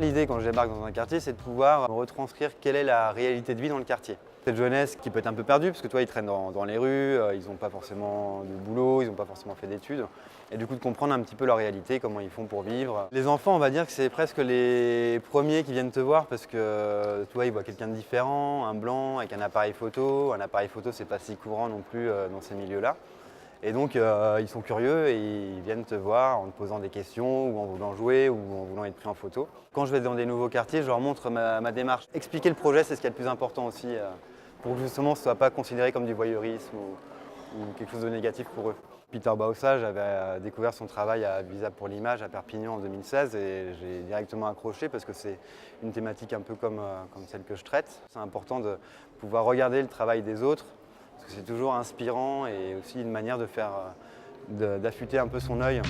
L'idée quand je débarque dans un quartier, c'est de pouvoir retranscrire quelle est la réalité de vie dans le quartier. Cette jeunesse qui peut être un peu perdue, parce que toi, ils traînent dans les rues, ils n'ont pas forcément de boulot, ils n'ont pas forcément fait d'études. Et du coup, de comprendre un petit peu leur réalité, comment ils font pour vivre. Les enfants, on va dire que c'est presque les premiers qui viennent te voir parce que toi, ils voient quelqu'un de différent, un blanc avec un appareil photo. Un appareil photo, c'est pas si courant non plus dans ces milieux-là. Et donc, ils sont curieux et ils viennent te voir en te posant des questions ou en voulant jouer ou en voulant être pris en photo. Quand je vais dans des nouveaux quartiers, je leur montre ma démarche. Expliquer le projet, c'est ce qui est le plus important aussi pour que justement ce ne soit pas considéré comme du voyeurisme ou quelque chose de négatif pour eux. Peter Baoussa, j'avais découvert son travail à Visa pour l'image à Perpignan en 2016 et j'ai directement accroché parce que c'est une thématique un peu comme celle que je traite. C'est important de pouvoir regarder le travail des autres. Parce que c'est toujours inspirant et aussi une manière de d'affûter un peu son œil.